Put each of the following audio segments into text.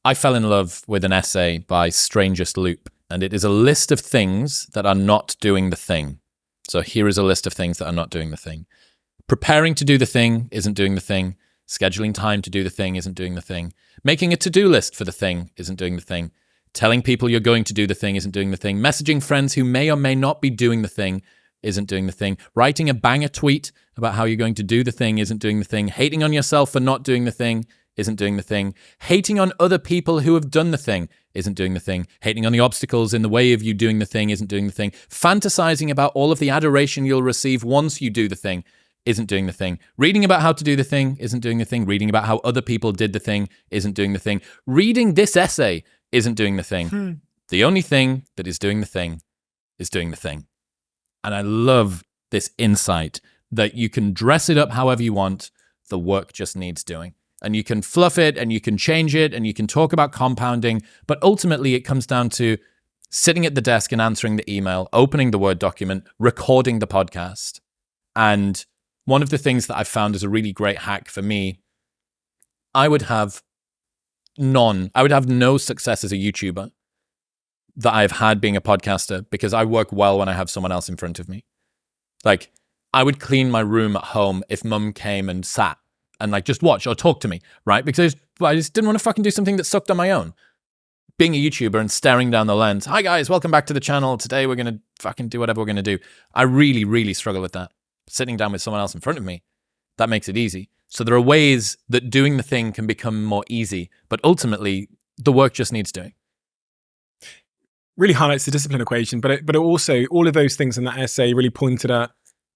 I fell in love with an essay by Strangest Loop, and it is a list of things that are not doing the thing. So here is a list of things that are not doing the thing. Preparing to do the thing isn't doing the thing. Scheduling time to do the thing isn't doing the thing. Making a to-do list for the thing isn't doing the thing. Telling people you're going to do the thing isn't doing the thing. Messaging friends who may or may not be doing the thing isn't doing the thing. Writing a banger tweet about how you're going to do the thing isn't doing the thing. Hating on yourself for not doing the thing isn't doing the thing. Hating on other people who have done the thing isn't doing the thing. Hating on the obstacles in the way of you doing the thing isn't doing the thing. Fantasizing about all of the adoration you'll receive once you do the thing isn't doing the thing. Reading about how to do the thing isn't doing the thing. Reading about how other people did the thing isn't doing the thing. Reading this essay isn't doing the thing. The only thing that is doing the thing is doing the thing. And I love this insight that you can dress it up however you want. The work just needs doing. And you can fluff it and you can change it and you can talk about compounding. But ultimately, it comes down to sitting at the desk and answering the email, opening the Word document, recording the podcast. And one of the things that I've found is a really great hack for me, I would have no success as a YouTuber that I've had being a podcaster because I work well when I have someone else in front of me. Like, I would clean my room at home if mum came and sat and like just watch or talk to me, right? Because I just didn't want to fucking do something that sucked on my own. Being a YouTuber and staring down the lens, hi guys, welcome back to the channel. Today we're going to fucking do whatever we're going to do. I really, really struggle with that. Sitting down with someone else in front of me, that makes it easy. So there are ways that doing the thing can become more easy, but ultimately the work just needs doing. Really highlights the discipline equation, but it also, all of those things in that essay really pointed at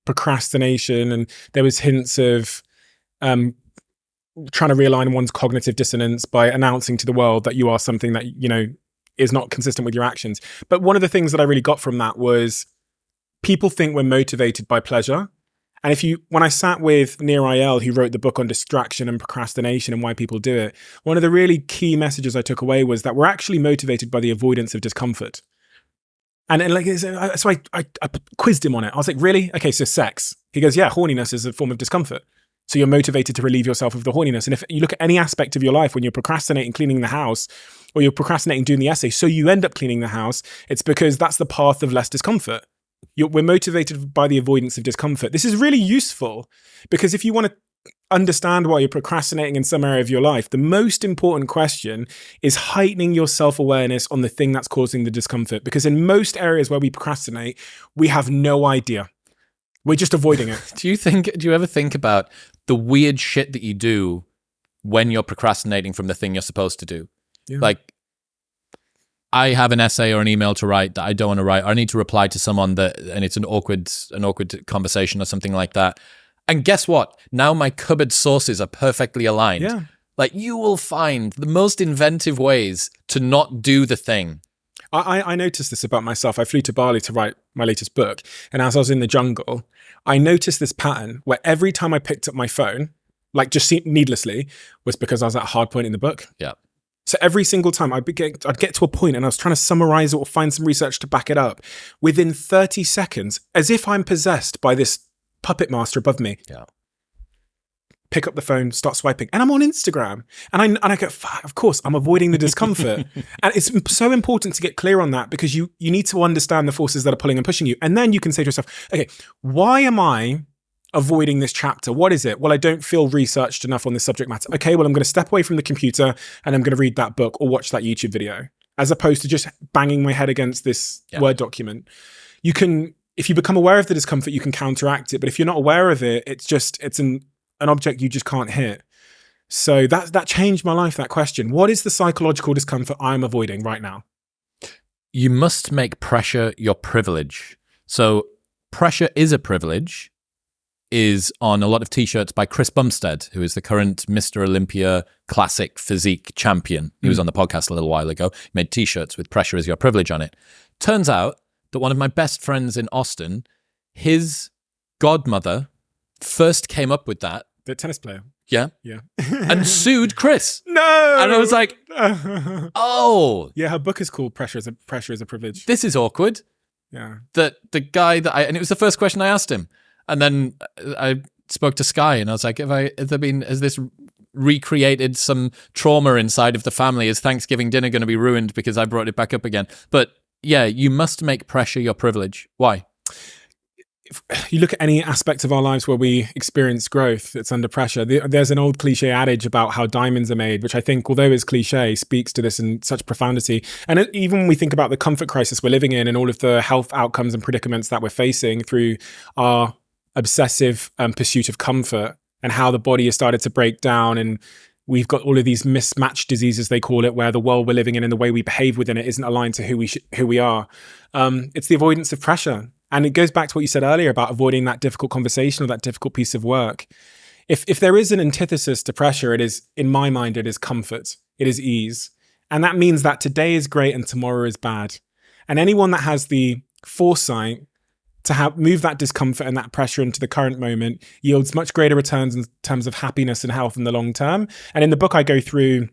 procrastination, and there was hints of trying to realign one's cognitive dissonance by announcing to the world that you are something that, you know, is not consistent with your actions. But one of the things that I really got from that was people think we're motivated by pleasure. And when I sat with Nir Eyal, who wrote the book on distraction and procrastination and why people do it, one of the really key messages I took away was that we're actually motivated by the avoidance of discomfort. And like, so I quizzed him on it. I was like, really? Okay, so sex. He goes, yeah, horniness is a form of discomfort. So you're motivated to relieve yourself of the horniness. And if you look at any aspect of your life, when you're procrastinating cleaning the house, or you're procrastinating doing the essay, so you end up cleaning the house, it's because that's the path of less discomfort. We're motivated by the avoidance of discomfort. This is really useful because if you want to understand why you're procrastinating in some area of your life, the most important question is heightening your self-awareness on the thing that's causing the discomfort. Because in most areas where we procrastinate, we have no idea. We're just avoiding it. Do you ever think about the weird shit that you do when you're procrastinating from the thing you're supposed to do? Yeah. Like, I have an essay or an email to write that I don't want to write, or I need to reply to someone and it's an awkward conversation or something like that. And guess what? Now my cupboard sources are perfectly aligned. Yeah. Like, you will find the most inventive ways to not do the thing. I noticed this about myself. I flew to Bali to write my latest book. And as I was in the jungle, I noticed this pattern where every time I picked up my phone, like just needlessly, was because I was at a hard point in the book. Yeah. So every single time I'd get to a point and I was trying to summarize it or find some research to back it up. Within 30 seconds, as if I'm possessed by this puppet master above me. Yeah. Pick up the phone, start swiping, and I'm on Instagram. And I go, fuck, of course, I'm avoiding the discomfort. And it's so important to get clear on that because you need to understand the forces that are pulling and pushing you. And then you can say to yourself, okay, why am I avoiding this chapter? What is it? Well, I don't feel researched enough on this subject matter. Okay, well, I'm going to step away from the computer and I'm going to read that book or watch that YouTube video, as opposed to just banging my head against this Word document. You can, if you become aware of the discomfort, you can counteract it. But if you're not aware of it, it's an object you just can't hit. So that changed my life, that question. What is the psychological discomfort I'm avoiding right now? You must make pressure your privilege. So pressure is a privilege is on a lot of t-shirts by Chris Bumstead, who is the current Mr. Olympia classic physique champion. He was on the podcast a little while ago. He made t-shirts with pressure is your privilege on it. Turns out that one of my best friends in Austin, his godmother first came up with that. The tennis player. Yeah. Yeah. And sued Chris. No. And I was like, oh. Yeah, her book is called Pressure is a Privilege. This is awkward. Yeah. That the guy and it was the first question I asked him. And then I spoke to Sky and I was like, has this recreated some trauma inside of the family. Is Thanksgiving dinner going to be ruined because I brought it back up again? But yeah, you must make pressure your privilege. Why? If you look at any aspect of our lives where we experience growth, it's under pressure. There's an old cliche adage about how diamonds are made, which I think, although is cliche, speaks to this in such profundity. And even when we think about the comfort crisis we're living in and all of the health outcomes and predicaments that we're facing through our obsessive pursuit of comfort, and how the body has started to break down, and we've got all of these mismatched diseases, they call it, where the world we're living in and the way we behave within it isn't aligned to who we are. It's the avoidance of pressure. And it goes back to what you said earlier about avoiding that difficult conversation or that difficult piece of work. If there is an antithesis to pressure, it is, in my mind, it is comfort. It is ease. And that means that today is great and tomorrow is bad. And anyone that has the foresight to move that discomfort and that pressure into the current moment yields much greater returns in terms of happiness and health in the long term. And in the book, I go through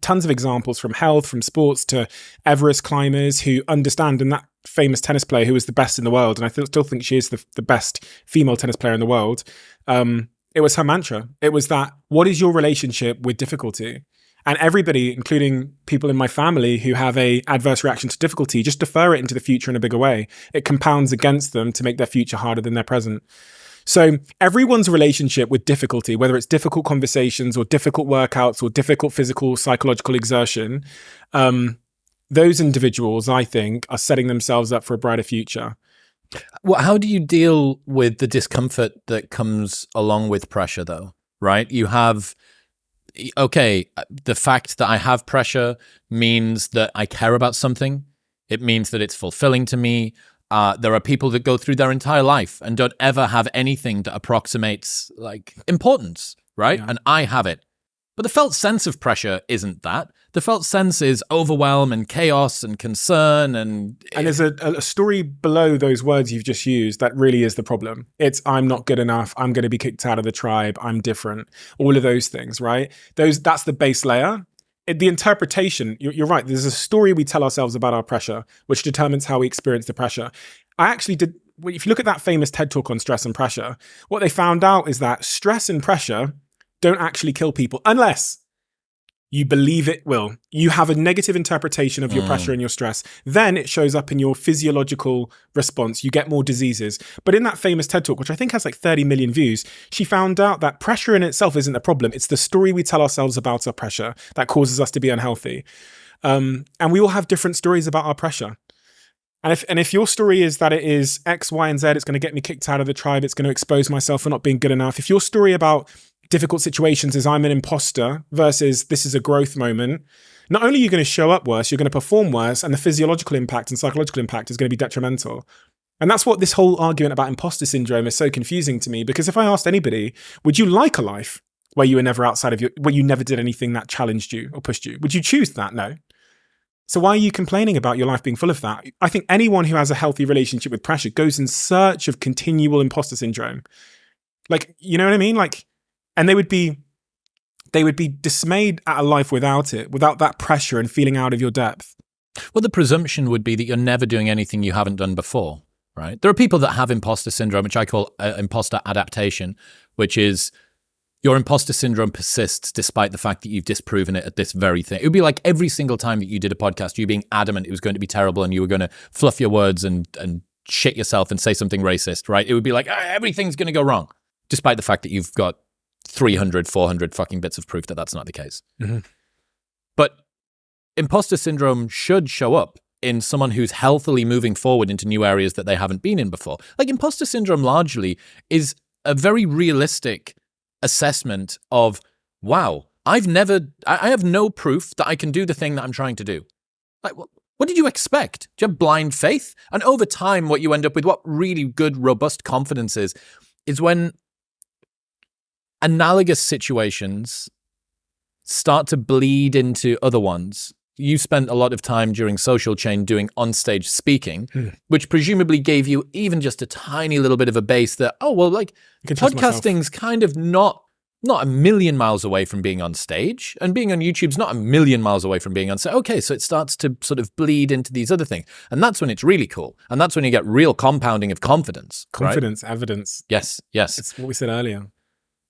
tons of examples from health, from sports to Everest climbers who understand, and that famous tennis player who was the best in the world, and I still think she is the best female tennis player in the world. It was her mantra. It was that, what is your relationship with difficulty? And everybody, including people in my family who have a adverse reaction to difficulty, just defer it into the future in a bigger way. It compounds against them to make their future harder than their present. So everyone's relationship with difficulty, whether it's difficult conversations or difficult workouts or difficult physical, psychological exertion, those individuals, I think, are setting themselves up for a brighter future. Well, how do you deal with the discomfort that comes along with pressure, though? Right? You have, okay, the fact that I have pressure means that I care about something. It means that it's fulfilling to me. There are people that go through their entire life and don't ever have anything that approximates like importance, right? Yeah. And I have it. But the felt sense of pressure isn't that. The felt sense is overwhelm and chaos and concern. And there's a story below those words you've just used that really is the problem. It's, I'm not good enough. I'm going to be kicked out of the tribe. I'm different. All of those things, right? That's the base layer. The interpretation, you're right. There's a story we tell ourselves about our pressure, which determines how we experience the pressure. If you look at that famous TED talk on stress and pressure, what they found out is that stress and pressure don't actually kill people unless you believe it will. You have a negative interpretation of your pressure and your stress. Then it shows up in your physiological response. You get more diseases. But in that famous TED talk, which I think has like 30 million views, she found out that pressure in itself isn't the problem. It's the story we tell ourselves about our pressure that causes us to be unhealthy. And we all have different stories about our pressure. And if your story is that it is X, Y, and Z, it's going to get me kicked out of the tribe, it's going to expose myself for not being good enough. If your story about difficult situations is I'm an imposter versus this is a growth moment, not only are you going to show up worse, you're going to perform worse, and the physiological impact and psychological impact is going to be detrimental. And that's what this whole argument about imposter syndrome is so confusing to me, because if I asked anybody, would you like a life where you were never outside of where you never did anything that challenged you or pushed you? Would you choose that? No. So why are you complaining about your life being full of that? I think anyone who has a healthy relationship with pressure goes in search of continual imposter syndrome. Like, you know what I mean? Like, and they would be dismayed at a life without it, without that pressure and feeling out of your depth. Well, the presumption would be that you're never doing anything you haven't done before, right? There are people that have imposter syndrome, which I call imposter adaptation, which is your imposter syndrome persists despite the fact that you've disproven it at this very thing. It would be like every single time that you did a podcast, you being adamant it was going to be terrible and you were going to fluff your words and shit yourself and say something racist, right? It would be like, everything's going to go wrong, despite the fact that you've got 300, 400 fucking bits of proof that that's not the case. Mm-hmm. But imposter syndrome should show up in someone who's healthily moving forward into new areas that they haven't been in before. Like, imposter syndrome largely is a very realistic assessment of, wow, I have no proof that I can do the thing that I'm trying to do. Like, what did you expect? Do you have blind faith? And over time, what you end up with, what really good, robust confidence is when analogous situations start to bleed into other ones. You spent a lot of time during Social Chain doing onstage speaking, which presumably gave you even just a tiny little bit of a base that, oh, well, like podcasting's kind of not a million miles away from being on stage, and being on YouTube's not a million miles away from being on stage. Okay, so it starts to sort of bleed into these other things. And that's when it's really cool. And that's when you get real compounding of confidence. Confidence, right? Evidence. Yes. It's what we said earlier.